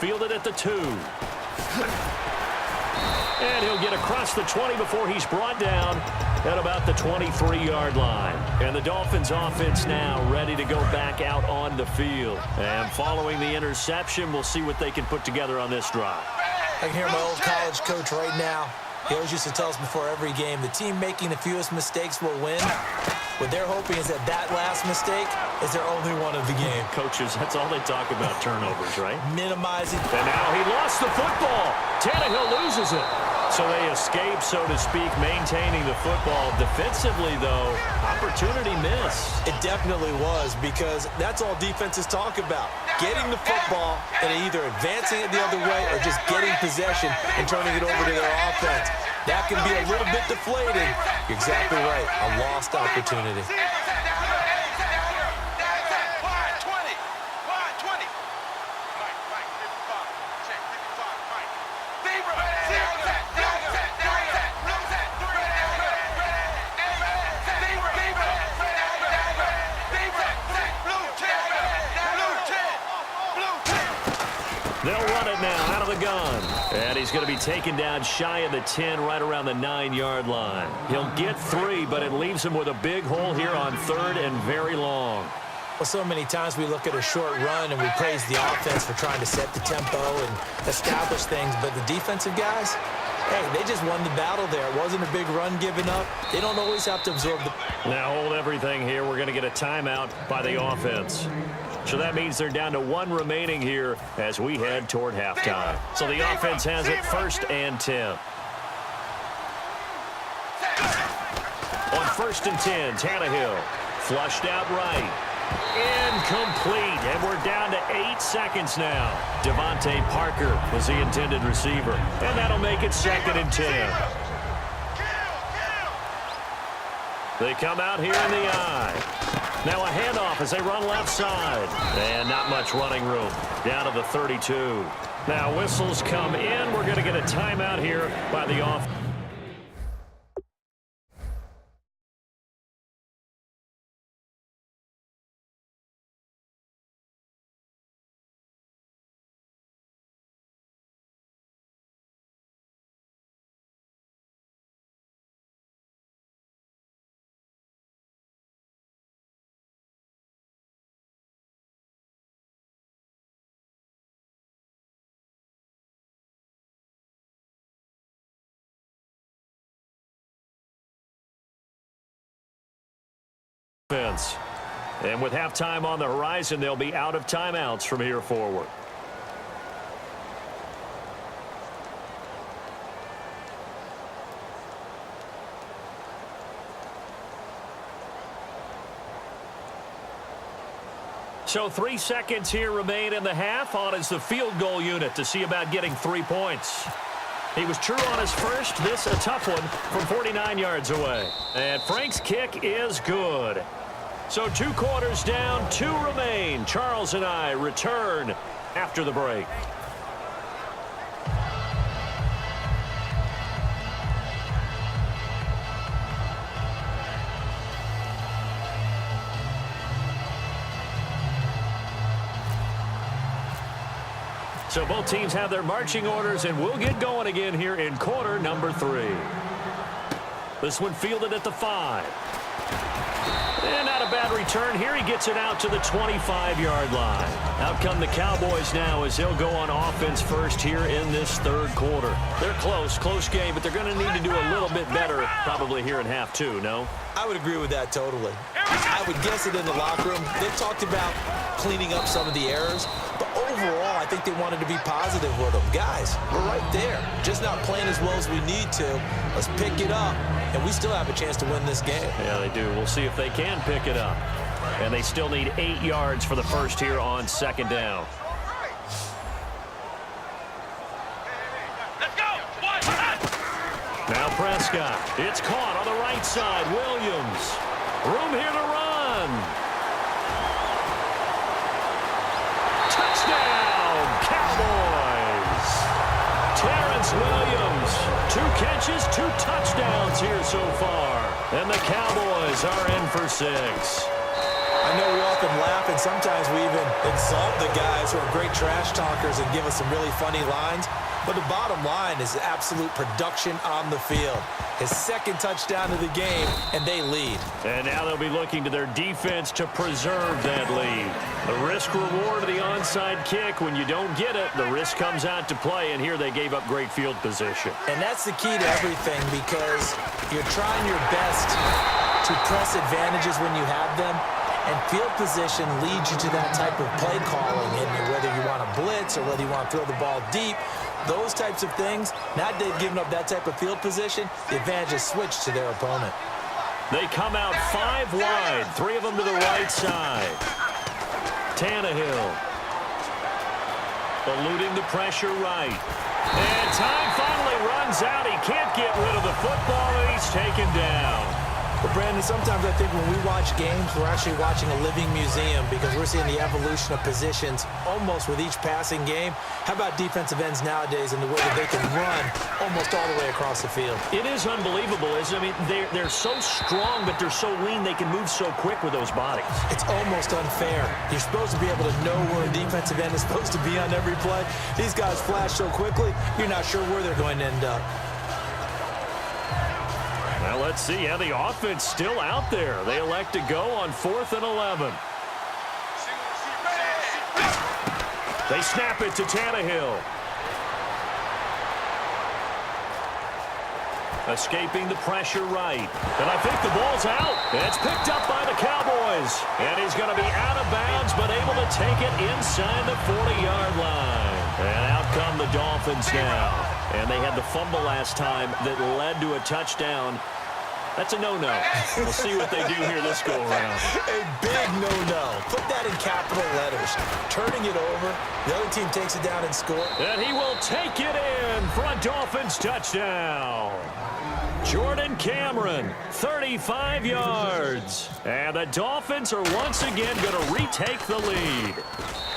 fielded at the 2. And he'll get across the 20 before he's brought down at about the 23-yard line. And the Dolphins offense now ready to go back out on the field. And following the interception, we'll see what they can put together on this drive. I can hear my old college coach right now. He always used to tell us before every game, the team making the fewest mistakes will win. What they're hoping is that that last mistake is their only one of the game. Coaches, that's all they talk about, turnovers, right? Minimizing. And now he lost the football. Tannehill loses it. So they escape, so to speak, maintaining the football. Defensively, though, opportunity missed. It definitely was, because that's all defenses talk about. Getting the football and either advancing it the other way or just getting possession and turning it over to their offense. That can be a little bit deflating. You're exactly right. A lost opportunity. They'll run it now out of the gun. And he's going to be taken down shy of the 10, right around the 9-yard line. He'll get 3, but it leaves him with a big hole here on 3rd and very long. Well, so many times we look at a short run and we praise the offense for trying to set the tempo and establish things. But the defensive guys, hey, they just won the battle there. It wasn't a big run given up. They don't always have to absorb the... Now hold everything here. We're going to get a timeout by the offense. So that means they're down to 1 remaining here as we head toward halftime. So the offense has it 1st and 10. On 1st and 10, Tannehill flushed out right. Incomplete, and we're down to 8 seconds now. Devontae Parker was the intended receiver, and that'll make it 2nd and 10. They come out here in the eye. Now a handoff as they run left side. And not much running room. Down to the 32. Now whistles come in. We're going to get a timeout here by the offense. And with halftime on the horizon, they'll be out of timeouts from here forward. So 3 seconds here remain in the half. On is the field goal unit to see about getting 3 points. He was true on his first. This a tough one from 49 yards away. And Frank's kick is good. So 2 quarters down, 2 remain. Charles and I return after the break. So both teams have their marching orders, and we'll get going again here in quarter number 3. This one fielded at the 5. And not a bad return here. He gets it out to the 25-yard line. Out come the Cowboys now as they'll go on offense first here in this 3rd quarter. They're close game, but they're going to need to do a little bit better probably here in half 2, no? I would agree with that totally. I would guess it in the locker room. They talked about cleaning up some of the errors, but overall, I think they wanted to be positive with them. Guys, we're right there. Just not playing as well as we need to. Let's pick it up, and we still have a chance to win this game. Yeah, they do. We'll see if they can pick it up. And they still need 8 yards for the first here on 2nd down. Now Prescott. It's caught on the right side. Williams. Room here to run. Touchdown, Cowboys. Terrence Williams. 2 catches, 2 touchdowns here so far. And the Cowboys are in for 6. I know we often laugh, and sometimes we even exalt the guys who are great trash talkers and give us some really funny lines. But the bottom line is absolute production on the field. His second touchdown of the game, and they lead. And now they'll be looking to their defense to preserve that lead. The risk-reward of the onside kick, when you don't get it, the risk comes out to play, and here they gave up great field position. And that's the key to everything, because you're trying your best to press advantages when you have them, and field position leads you to that type of play calling, and whether you want to blitz or whether you want to throw the ball deep, those types of things, now that they've given up that type of field position, the advantage is switched to their opponent. They come out 5 wide, 3 of them to the right side. Tannehill eluding the pressure right. And time finally runs out. He can't get rid of the football, and he's taken down. But, Brandon, sometimes I think when we watch games, we're actually watching a living museum because we're seeing the evolution of positions almost with each passing game. How about defensive ends nowadays and the way that they can run almost all the way across the field? It is unbelievable, isn't it? I mean, they're so strong, but they're so lean, they can move so quick with those bodies. It's almost unfair. You're supposed to be able to know where a defensive end is supposed to be on every play. These guys flash so quickly, you're not sure where they're going to end up. Well, let's see. Yeah, the offense still out there. They elect to go on 4th and 11. They snap it to Tannehill. Escaping the pressure right. And I think the ball's out. It's picked up by the Cowboys. And he's going to be out of bounds, but able to take it inside the 40-yard line. And out come the Dolphins now. And they had the fumble last time that led to a touchdown. That's a no-no. We'll see what they do here this go-around. A big no-no. Put that in capital letters. Turning it over. The other team takes it down and scores. And he will take it in for a Dolphins touchdown. Jordan Cameron, 35 yards. And the Dolphins are once again going to retake the lead.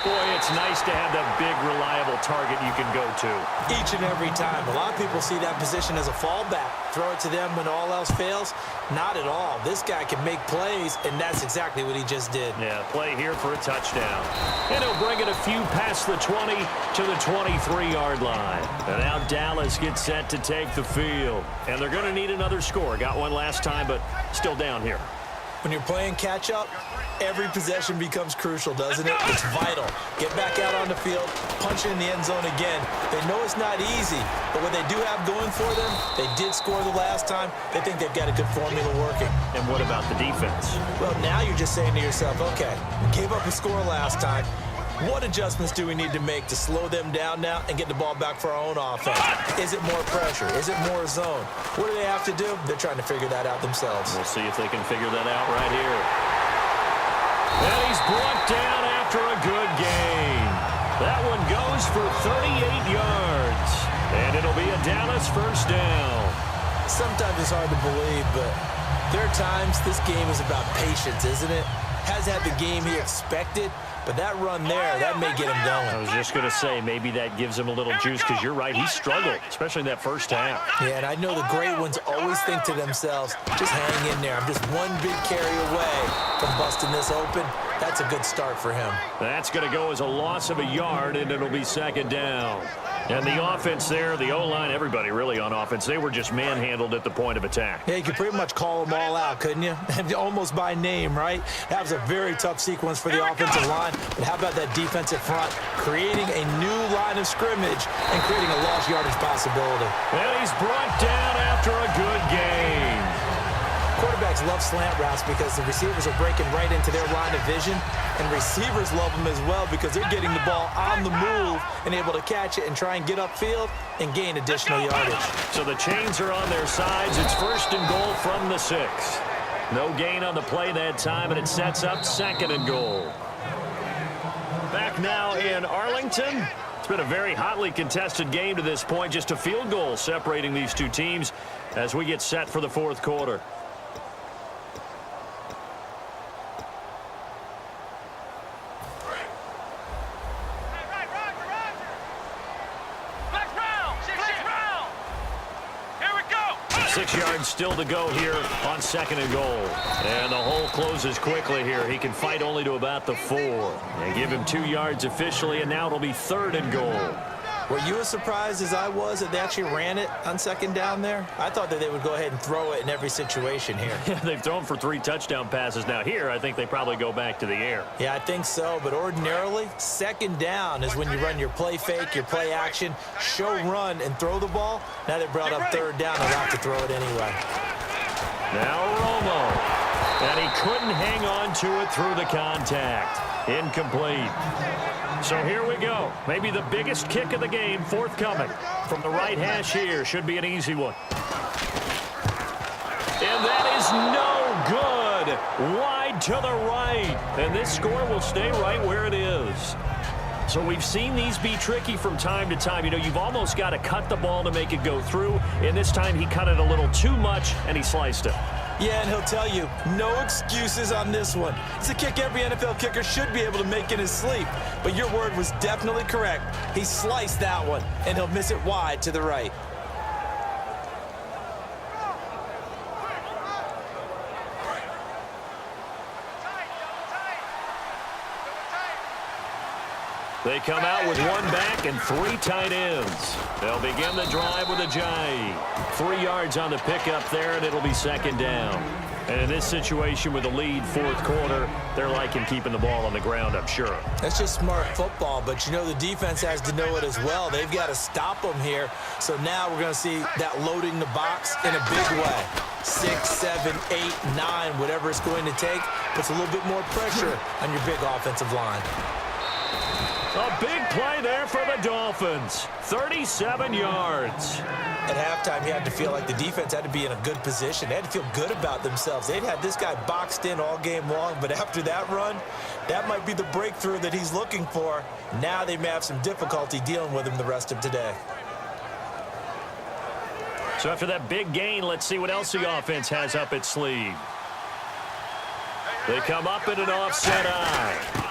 Boy, it's nice to have that big, reliable target you can go to. Each and every time. A lot of people see that position as a fallback. Throw it to them when all else fails. Not at all. This guy can make plays, and that's exactly what he just did. Yeah, play here for a touchdown. And he'll bring it a few past the 20 to the 23-yard line. And now Dallas gets set to take the field. And they're going to need another score. Got one last time, but still down here. When you're playing catch-up, every possession becomes crucial, doesn't it? It's vital. Get back out on the field, punch it in the end zone again. They know it's not easy, but what they do have going for them, they did score the last time. They think they've got a good formula working. And what about the defense? Well, now you're just saying to yourself, okay, we gave up a score last time. What adjustments do we need to make to slow them down now and get the ball back for our own offense? Is it more pressure? Is it more zone? What do they have to do? They're trying to figure that out themselves. We'll see if they can figure that out right here. And he's brought down after a good gain. That one goes for 38 yards. And it'll be a Dallas first down. Sometimes it's hard to believe, but there are times this game is about patience, isn't it? Has had the game he expected, but that run there, that may get him going. I was just going to say, maybe that gives him a little juice, because you're right, he struggled, especially in that first half. Yeah, and I know the great ones always think to themselves, just hang in there. I'm just one big carry away from busting this open. That's a good start for him. That's going to go as a loss of a yard, and it'll be second down. And the offense there, the O-line, everybody really on offense, they were just manhandled at the point of attack. Yeah, you could pretty much call them all out, couldn't you? Almost by name, right? That was a very tough sequence for the offensive line. But how about that defensive front? Creating a new line of scrimmage and creating a lost yardage possibility. And he's brought down after a good game. Quarterbacks love slant routes because the receivers are breaking right into their line of vision, and receivers love them as well because they're getting the ball on the move and able to catch it and try and get upfield and gain additional yardage. So the chains are on their sides. It's 1st and goal from the 6. No gain on the play that time, and it sets up 2nd and goal. Back now in Arlington. It's been a very hotly contested game to this point. Just a field goal separating these two teams as we get set for the 4th quarter. 6 yards still to go here on 2nd and goal. And the hole closes quickly here. He can fight only to about the 4. They give him 2 yards officially, and now it'll be 3rd and goal. Were you as surprised as I was that they actually ran it on 2nd down there? I thought that they would go ahead and throw it in every situation here. Yeah, they've thrown for 3 touchdown passes. Now here, I think they probably go back to the air. Yeah, I think so, but ordinarily, 2nd down is when you run your play fake, your play action, show run, and throw the ball. Now they brought up 3rd down, they'll have to throw it anyway. Now Romo, and he couldn't hang on to it through the contact. Incomplete. So here we go. Maybe the biggest kick of the game forthcoming. From the right hash here. Should be an easy one. And that is no good. Wide to the right. And this score will stay right where it is. So we've seen these be tricky from time to time. You know, you've almost got to cut the ball to make it go through. And this time he cut it a little too much, and he sliced it. Yeah, and he'll tell you, no excuses on this one. It's a kick every NFL kicker should be able to make in his sleep. But your word was definitely correct. He sliced that one, and he'll miss it wide to the right. They come out with 1 back and 3 tight ends. They'll begin the drive with a J. 3 yards on the pickup there, and it'll be 2nd down. And in this situation with the lead 4th quarter, they're liking keeping the ball on the ground, I'm sure. That's just smart football, but you know the defense has to know it as well. They've got to stop them here. So now we're going to see that loading the box in a big way. 6, 7, 8, 9, whatever it's going to take, puts a little bit more pressure on your big offensive line. A big play there for the Dolphins. 37 yards. At halftime, you had to feel like the defense had to be in a good position. They had to feel good about themselves. They'd had this guy boxed in all game long, but after that run, that might be the breakthrough that he's looking for. Now they may have some difficulty dealing with him the rest of today. So after that big gain, let's see what else the offense has up its sleeve. They come up in an offset eye.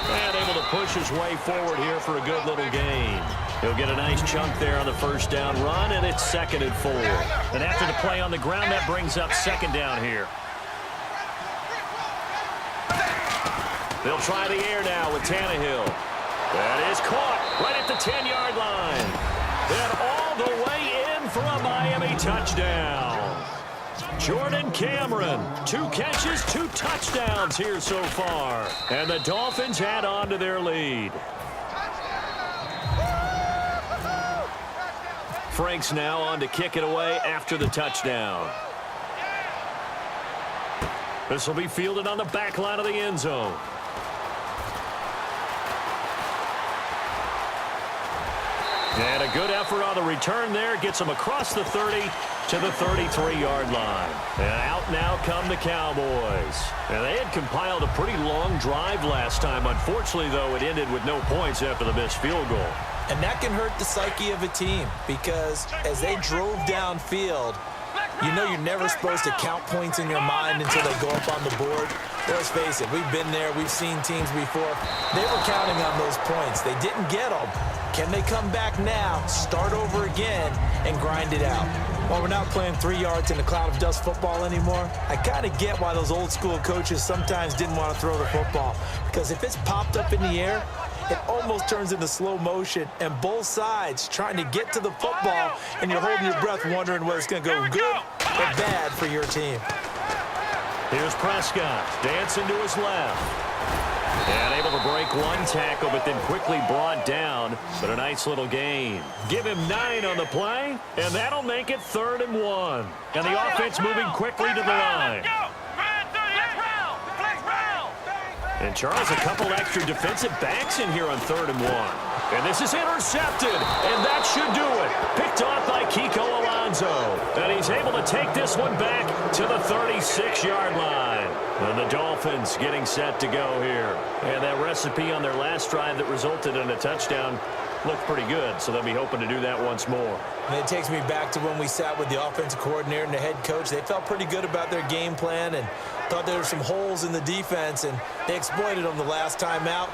And able to push his way forward here for a good little gain. He'll get a nice chunk there on the 1st down run, and it's 2nd and 4. And after the play on the ground, that brings up 2nd down here. They'll try the air now with Tannehill. That is caught right at the 10-yard line. And all the way in for a Miami touchdown. Jordan Cameron, 2 catches, 2 touchdowns here so far. And the Dolphins add on to their lead. Franks now on to kick it away after the touchdown. This will be fielded on the back line of the end zone. And a good effort on the return there. Gets him across the 30 to the 33-yard line. And out now come the Cowboys. And they had compiled a pretty long drive last time. Unfortunately, though, it ended with no points after the missed field goal. And that can hurt the psyche of a team because as they drove downfield, you know you're never supposed to count points in your mind until they go up on the board. Let's face it, we've been there. We've seen teams before. They were counting on those points. They didn't get them. Can they come back now, start over again, and grind it out? While we're not playing 3 yards in a cloud of dust football anymore, I kind of get why those old school coaches sometimes didn't want to throw the football. Because if it's popped up in the air, it almost turns into slow motion, and both sides trying to get to the football, and you're holding your breath wondering whether it's going to go good or bad for your team. Here's Prescott, dancing to his left. And able to break 1 tackle, but then quickly brought down. But a nice little gain. Give him 9 on the play, and that'll make it 3rd and 1. And the offense moving quickly to the line. And Charles, a couple extra defensive backs in here on 3rd and 1. And this is intercepted, and that should do it. Picked off by Kiko Alonso. And he's able to take this one back to the 36-yard line. And the Dolphins getting set to go here. And that recipe on their last drive that resulted in a touchdown looked pretty good, so they'll be hoping to do that once more. And it takes me back to when we sat with the offensive coordinator and the head coach. They felt pretty good about their game plan and thought there were some holes in the defense, and they exploited them the last time out.